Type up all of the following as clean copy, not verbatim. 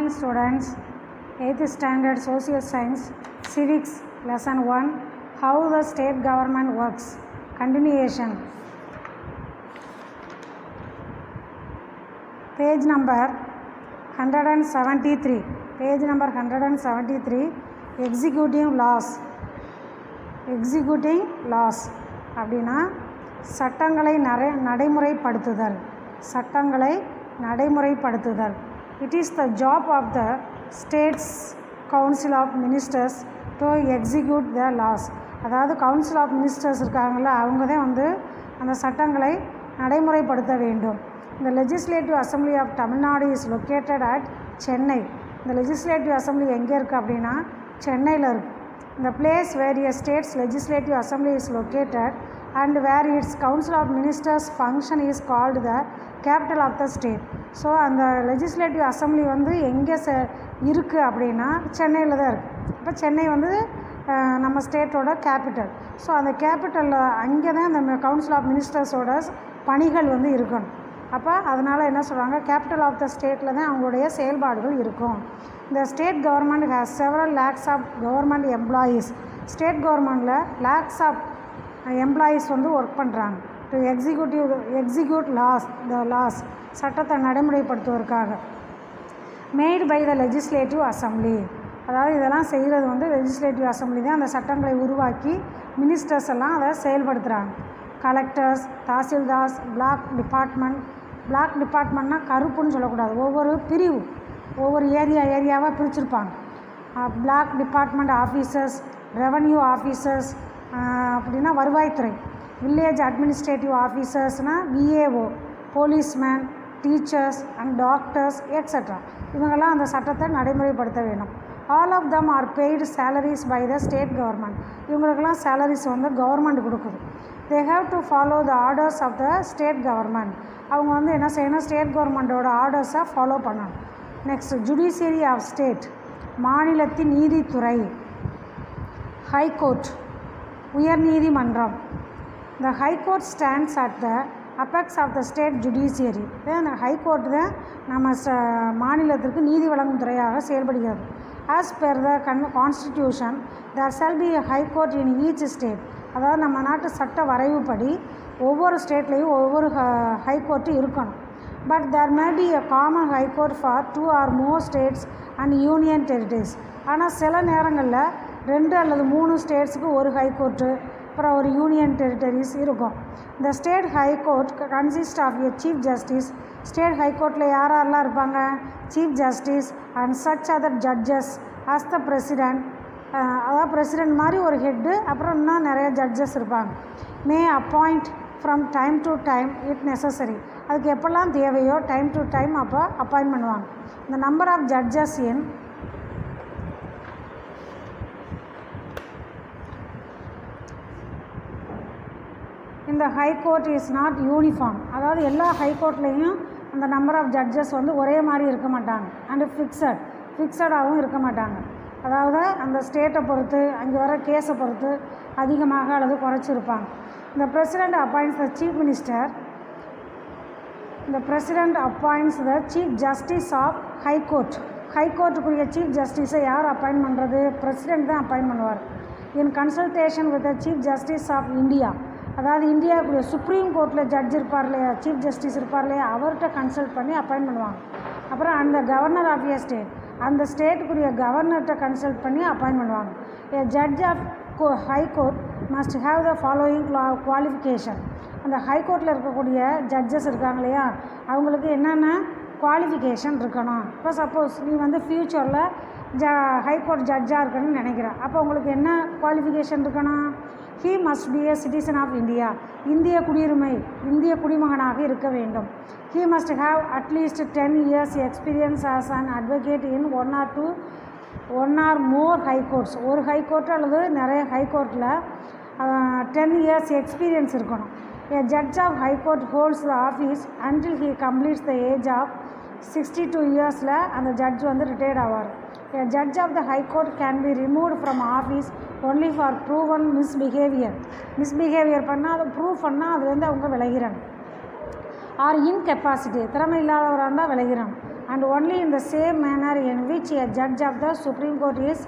morning students. 8th standard social science civics lesson 1 how the state government works continuation. Page number 173. Page number 173. Executing laws. Executing laws அப்படின்னா சட்டங்களை நடைமுறைப்படுத்துதல். சட்டங்களை நடைமுறைப்படுத்துதல். It is the job of the state's council of ministers to execute the laws. அதாவது council of ministers இருக்காங்கள்ல, அவங்க தான் அந்த சட்டங்களை நடைமுறைப்படுத்த வேண்டும். இந்த legislative assembly of Tamil Nadu is located at Chennai. இந்த லெஜிஸ்லேட்டிவ் அசம்பிளி எங்கே இருக்குது அப்படின்னா சென்னையில் இருக்குது. இந்த place where a state's legislative assembly is located and where its council of ministers function is called the capital of the state. So அந்த legislative assembly எங்கே இருக்குது அப்படின்னா சென்னையில் தான் இருக்குது. இப்போ சென்னை நம்ம ஸ்டேட்டோட கேபிட்டல். ஸோ அந்த கேபிட்டலில் அங்கே தான் அந்த கவுன்சில் ஆஃப் மினிஸ்டர்ஸோட பணிகள் இருக்கணும். அப்போ அதனால் என்ன சொல்கிறாங்க, கேபிட்டல் ஆஃப் த ஸ்டேட்டில் தான் அவங்களுடைய செயல்பாடுகள் இருக்கும். இந்த state government has several lakhs of government employees. State கவர்மெண்ட்டில் லேக்ஸ் ஆஃப் எம்ப்ளாயீஸ் ஒர்க் பண்ணுறாங்க. டு எக்ஸிக்யூட் லாஸ் சட்டத்தை நடைமுறைப்படுத்துவதற்காக. Made by the legislative assembly. அதாவது இதெல்லாம் செய்கிறது லெஜிஸ்லேட்டிவ் அசம்பிளி தான் அந்த சட்டங்களை உருவாக்கி மினிஸ்டர்ஸ் எல்லாம் அதை செயல்படுத்துகிறாங்க. கலெக்டர்ஸ், தாசில்தார்ஸ், பிளாக் டிபார்ட்மெண்ட்னா கருப்புன்னு சொல்லக்கூடாது, ஒவ்வொரு பிரிவு ஒவ்வொரு ஏரியாவாக பிரிச்சுருப்பாங்க. Block department officers, revenue officers அப்படின்னா வருவாய்த்துறை, வில்லேஜ் அட்மினிஸ்ட்ரேட்டிவ் ஆஃபீஸர்ஸ்னால் VAO, policeman, teachers and doctors extra. இவங்கெல்லாம் அந்த சட்டத்தை நடைமுறைப்படுத்த வேணும். All of them are paid salaries by the state government. இவங்களுக்கெல்லாம் சேலரிஸ் கவர்மெண்ட் கொடுக்குது. They have to follow the orders of the state government. அவங்க என்ன செய்யணும், ஸ்டேட் கவர்மெண்ட்டோட ஆர்டர்ஸை ஃபாலோ பண்ணணும். நெக்ஸ்ட், ஜுடிஷியரி ஆஃப் ஸ்டேட், மாநிலத்தின் நீதித்துறை. ஹைகோர்ட், உயர்நீதிமன்றம். The high court stands at the apex of the state judiciary. அந்த ஹைகோர்ட் தான் நம்ம மாநிலத்திற்கு நீதி வழங்கும் துறையாக செயல்படுகிறது. As per the constitution there shall be a high court in each state. அதாவது நம்ம நாட்டு சட்ட வரைவுப்படி ஒவ்வொரு ஸ்டேட்லேயும் ஒவ்வொரு ஹைகோர்ட்டு இருக்கணும். But there may be a common high court for 2 or more states and union territories. ஆனால் சில நேரங்களில் 2 அல்லது 3 ஸ்டேட்ஸுக்கு ஒரு ஹைகோர்ட்டு, அப்புறம் ஒரு யூனியன் டெரிட்டரிஸ் இருக்கும். இந்த state high court consist of a chief justice. State ஹைகோர்ட்டில் யாரெல்லாம் இருப்பாங்க, chief justice and such other judges as the president. அதாவது பிரசிடென்ட் மாதிரி ஒரு ஹெட்டு, அப்புறம் இன்னும் நிறைய ஜட்ஜஸ் இருப்பாங்க. May appoint from time to time it necessary. அதுக்கு எப்போல்லாம் தேவையோ டைம் டு டைம் அப்போ அப்பாயின்ட் பண்ணுவாங்க. இந்த நம்பர் ஆஃப் ஜட்ஜஸ் இந்த ஹைகோர்ட் இஸ் நாட் யூனிஃபார்ம். அதாவது எல்லா ஹைகோர்ட்லேயும் அந்த நம்பர் ஆஃப் ஜட்ஜஸ் ஒரே மாதிரி இருக்க மாட்டாங்க. அண்டு ஃபிக்ஸடாகவும் இருக்க மாட்டாங்க. அதாவது அந்த ஸ்டேட்டை பொறுத்து, அங்கே வர கேஸை பொறுத்து அதிகமாக அல்லது குறைச்சிருப்பாங்க. இந்த president appoints the chief minister. இந்த president appoints the chief justice of high court. ஹைகோர்ட்டுக்குரிய சீஃப் ஜஸ்டிஸை யார் அப்பாயின்ட் பண்ணுறது, பிரசிடெண்ட் தான் அப்பாயின்ட் பண்ணுவார். In consultation with the chief justice of India. அதாவது இந்தியாவுக்குரிய சுப்ரீம் கோர்ட்டில் ஜட்ஜ் இருப்பார் இல்லையா, சீஃப் ஜஸ்டிஸ் இருப்பார் இல்லையா, அவர்கிட்ட கன்சல்ட் பண்ணி அப்பாயின்ட் பண்ணுவாங்க. அப்புறம் அந்த கவர்னர் ஆஃப் எ ஸ்டேட், அந்த ஸ்டேட்டுக்குரிய கவர்னர்கிட்ட கன்சல்ட் பண்ணி அப்பாயின்ட் பண்ணுவாங்க. A judge of high court must have the following qualification. அந்த ஹைகோர்ட்டில் இருக்கக்கூடிய ஜட்ஜஸ் இருக்காங்க இல்லையா, அவங்களுக்கு என்னென்ன குவாலிஃபிகேஷன் இருக்கணும். இப்போ சப்போஸ் நீ ஃப்யூச்சரில் ஹைகோர்ட் ஜட்ஜாக இருக்கணும்னு நினைக்கிறேன், அப்போ உங்களுக்கு என்ன குவாலிஃபிகேஷன் இருக்கணும், he must be a citizen of India. இந்திய குடிமகனாக இருக்க வேண்டும். He must have at least 10 years experience as an advocate in 1 or more high courts. ஒரு ஹைகோர்ட் அல்லது நிறைய ஹைகோர்ட்டில் 10 years எக்ஸ்பீரியன்ஸ் இருக்கணும். A judge of high court holds the office until he completes the age of 62 years. அந்த judge retired ஆவார். A judge of the high court can be removed from office only for proven misbehavior பண்ணால் அதை prove பண்ணால் அதுலேருந்து அவங்க விலகிறாங்க. R incapacity, திறமை இல்லாதவராக இருந்தால் விலகிறாங்க. and only in the same manner in which a judge of the Supreme Court is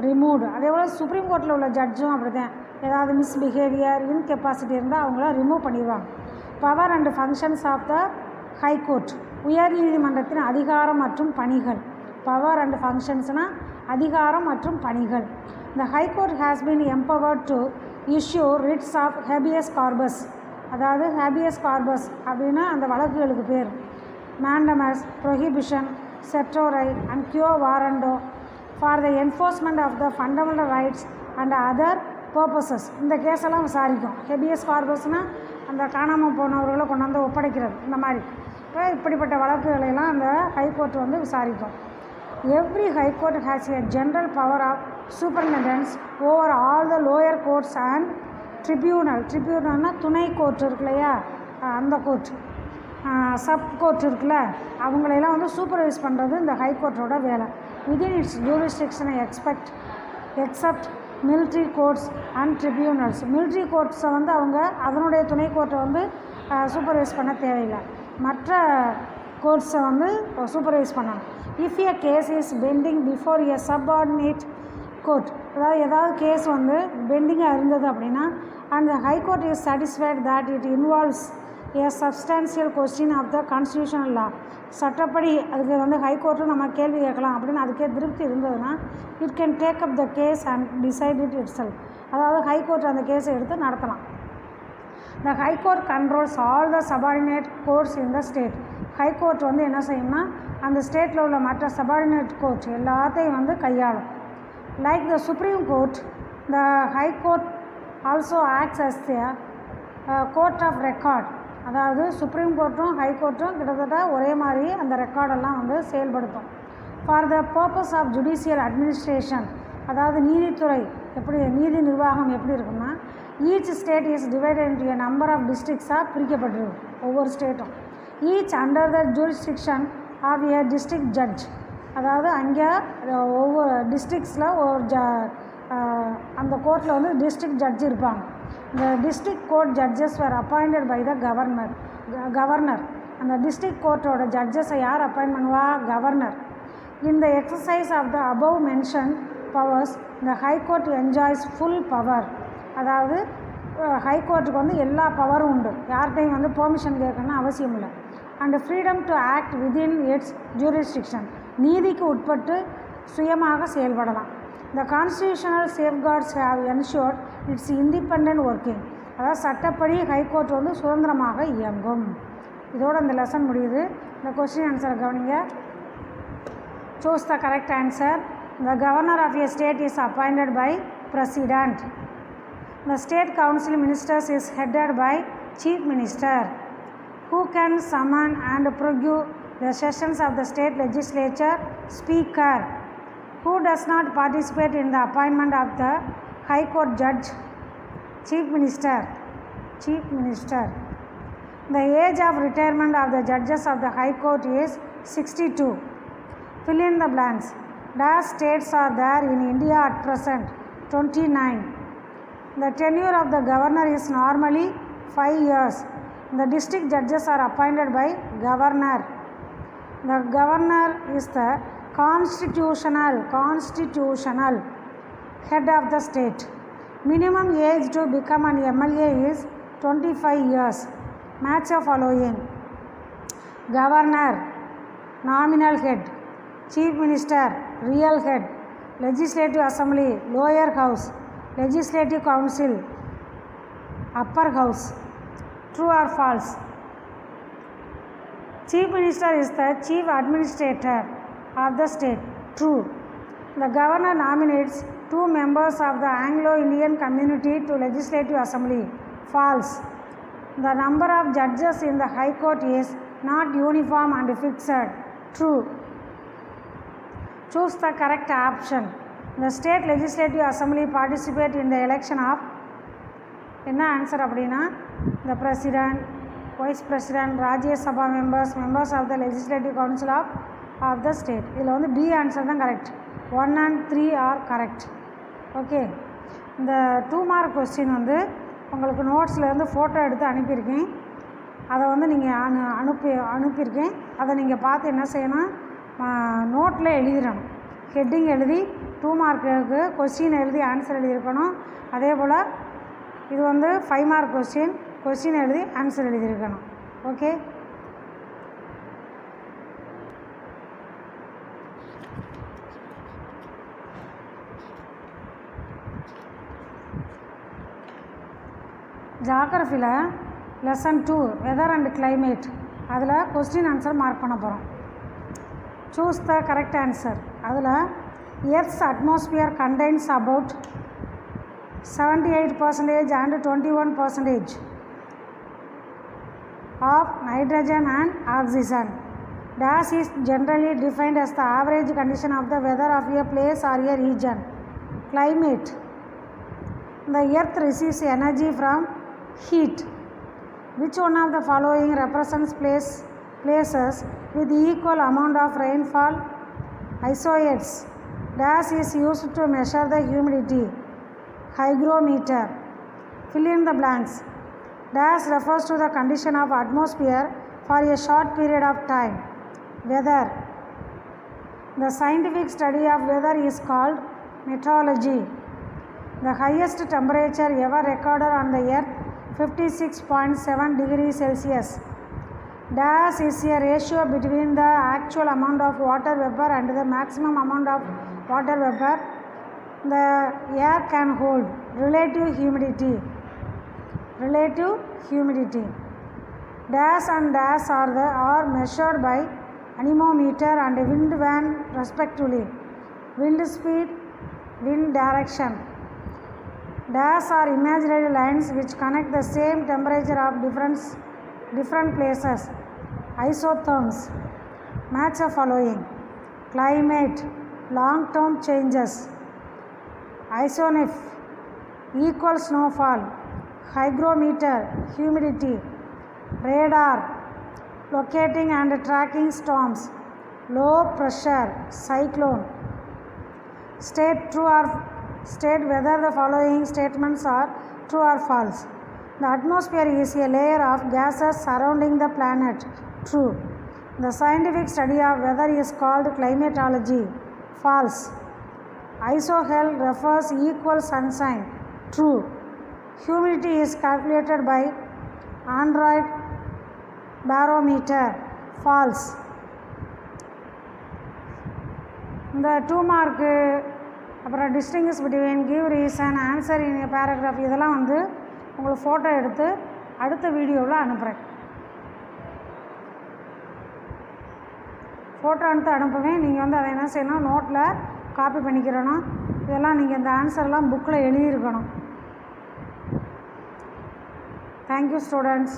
removed. அதே போல் supreme கோர்ட்டில் உள்ள ஜட்ஜும் அப்படி தான், ஏதாவது மிஸ்பிஹேவியர் இன்கெப்பாசிட்டி இருந்தால் அவங்கள ரிமூவ் பண்ணிடுவாங்க. Power and functions of the high court, உயர் நீதிமன்றத்தின் அதிகாரம் மற்றும் பணிகள். பவர் அண்ட் ஃபங்க்ஷன்ஸ்னால் அதிகாரம் மற்றும் பணிகள். The High Court has been empowered to issue writs of habeas corpus, அதாவது habeas corpus அப்படின்னா அந்த வழக்குகளுக்கு பேர் mandamus, prohibition, certiorari and quo warranto for the enforcement of the fundamental rights and other purposes. இந்த கேஸெல்லாம் விசாரிக்கும். habeas corpusனால் அந்த காணாமல் போனவர்களை கொண்டாந்து ஒப்படைக்கிறது. இந்த மாதிரி இப்படிப்பட்ட வழக்குகளெல்லாம் அந்த ஹைகோர்ட் வந்து விசாரிக்கும். Every high court has a general power of superintendence over all the lower courts and tribunal. ட்ரிபியூனல்னால் துணை கோர்ட் இருக்கு இல்லையா, அந்த கோர்ட், சப் கோர்ட் இருக்குல்ல, அவங்களெல்லாம் வந்து சூப்பர்வைஸ் பண்ணுறது இந்த ஹைகோர்ட்டோட வேலை. விதின் இட்ஸ் ஜூரிஸ்டிக்ஷனை except military courts and tribunals. Military கோர்ட்ஸை வந்து அவங்க அதனுடைய துணை கோர்ட்டை வந்து சூப்பர்வைஸ் பண்ண தேவையில்லை, மற்ற கோர்ட்ஸை வந்து சூப்பர்வைஸ் பண்ணணும். If a case is pending before a subordinate court, அதாவது ஏதாவது கேஸ் வந்து பெண்டிங்காக இருந்தது அப்படின்னா, and the high court is satisfied that it involves a substantial question of the constitutional law, சட்டப்படி அதுக்கு வந்து ஹைகோர்ட்டும் நம்ம கேள்வி கேட்கலாம் அப்படின்னு அதுக்கே திருப்தி இருந்ததுன்னா, it can take up the case and decide it itself, அதாவது ஹைகோர்ட் அந்த கேஸை எடுத்து நடத்தலாம். The high court controls all the subordinate courts in the state. High court வந்து என்ன செய்யும்னா அந்த ஸ்டேட்டில் உள்ள மற்ற சபார்டினேட் கோர்ட் எல்லாத்தையும் வந்து கையாளும். Like the supreme court, the high court also acts as the court of record. அதாவது சுப்ரீம் கோர்ட்டும் ஹைகோர்ட்டும் கிட்டத்தட்ட ஒரே மாதிரி அந்த ரெக்கார்டெல்லாம் வந்து செயல்படுத்தும். For the purpose of judicial administration, அதாவது நீதித்துறை எப்படி, நீதி நிர்வாகம் எப்படி இருக்குன்னா, each state is divided into a number of டிஸ்ட்ரிக்ஸாக பிரிக்கப்பட்டிருக்கு ஒவ்வொரு ஸ்டேட்டும். Each under the jurisdiction of a district judge, அதாவது அங்கே ஒவ்வொரு டிஸ்ட்ரிக்ஸில் ஒரு அந்த கோர்ட்டில் வந்து டிஸ்ட்ரிக்ட் ஜட்ஜ் இருப்பாங்க. இந்த district court judges were appointed by the governor. அந்த டிஸ்ட்ரிக்ட் கோர்ட்டோட ஜட்ஜஸை யார் அப்பாயின்ட் பண்ணுவா? Governor. In the exercise of the above mention powers இந்த ஹைகோர்ட் என்ஜாய்ஸ் ஃபுல் பவர். அதாவது ஹைகோர்ட்டுக்கு வந்து எல்லா பவரும் உண்டு, யார்கிட்டையும் வந்து பெர்மிஷன் கேட்கணும்னு அவசியம் இல்லை. And freedom to act within it's jurisdiction, நீதிக்கு உட்பட்டு சுயமாக செயல்படலாம். த constitutional safeguards have ensured it's independent working, அதாவது சட்டப்படி ஹைகோர்ட் வந்து சுதந்திரமாக இயங்கும். இதோடு இந்த லெசன் முடியுது. இந்த கொஸ்டின் ஆன்சரை கவனிங்க. Choose the correct answer. The governor of a state is appointed by president. The state council ministers is headed by chief minister, who can summon and prorogue the sessions of the state legislature. Speaker, who does not participate in the appointment of the high court judge. Chief minister. The age of retirement of the judges of the high court is 62. Fill in the blanks. Dash states are there in India at present? 29. The tenure of the governor is normally 5 years. The district judges are appointed by governor. The governor is the constitutional head of the state. Minimum age to become an MLA is 25 years. Match of following: governor, nominal head; chief minister, real head; legislative assembly, lower house; legislative council, upper house. True or false? Chief minister is the chief administrator of the state. True. The governor nominates 2 members of the Anglo-Indian community to legislative assembly. False. The number of judges in the high court is not uniform and fixed. True. Choose the correct option. The state legislative assembly participate in the election of என்ன answer அப்படின்னா the president, vice president, Rajya Sabha members of the legislative council of the state. இதில் வந்து B answer தான் correct. 1 and 3 are correct. Okay, இந்த 2 mark question வந்து உங்களுக்கு நோட்ஸ்லேருந்து photo எடுத்து அனுப்பியிருக்கேன். அதை வந்து நீங்கள் அனுப்பியிருக்கேன். அதை நீங்கள் பார்த்து என்ன செய்யணும், நோட்டில் எழுதிடணும். ஹெட்டிங் எழுதி 2 மார்க்குக்கு கொஸ்டின் எழுதி ஆன்சர் எழுதியிருக்கணும். அதே போல் இது வந்து 5 மார்க் கொஸ்டின் எழுதி ஆன்சர் எழுதியிருக்கணும். ஓகே. ஜாகிரஃபியில் லெசன் 2 வெதர் அண்ட் கிளைமேட், அதில் கொஸ்டின் ஆன்சர் மார்க் பண்ண போகிறோம். Choose the correct answer. அதில் earth's atmosphere contains about 78% and 21% of nitrogen and oxygen. Dash is generally defined as the average condition of the weather of a place or a region. Climate. The earth receives energy from heat. Which one of the following represents places with equal amount of rainfall? Isoids. Dash is used to measure the humidity. Hygrometer. Fill in the blanks. Dash refers to the condition of atmosphere for a short period of time. Weather. The scientific study of weather is called meteorology. The highest temperature ever recorded on the earth 56.7 degrees Celsius. Dash is a ratio between the actual amount of water vapor and the maximum amount of water vapor the air can hold. Relative humidity. Dash and dash are measured by anemometer and wind vane respectively. Wind speed, wind direction. Dash are imaginary lines which connect the same temperature of different places. Isotherms. Match the following. Climate, long-term changes. Isonif, equal snowfall. Hygrometer, humidity. Radar, locating and tracking storms. Low pressure, cyclone. State whether the following statements are true or false. The atmosphere is a layer of gases surrounding the planet. True. The scientific study of weather is called climatology. False. Isohel refers equal sunshine. True. Humidity is calculated by Android barometer. False. The 2 mark அப்புறம் distinguish between, give reason, answer இன் எ paragraph, இதெல்லாம் வந்து உங்களுக்கு photo எடுத்து அடுத்த வீடியோவில் அனுப்புகிறேன். Photo எடுத்து அனுப்புவேன். நீங்கள் வந்து அதை என்ன செய்யணும், நோட்டில் காப்பி பண்ணிக்கிறணும். இதெல்லாம் நீங்கள் இந்த ஆன்சர்லாம் புக்கில் எழுதியிருக்கணும். Thank you students.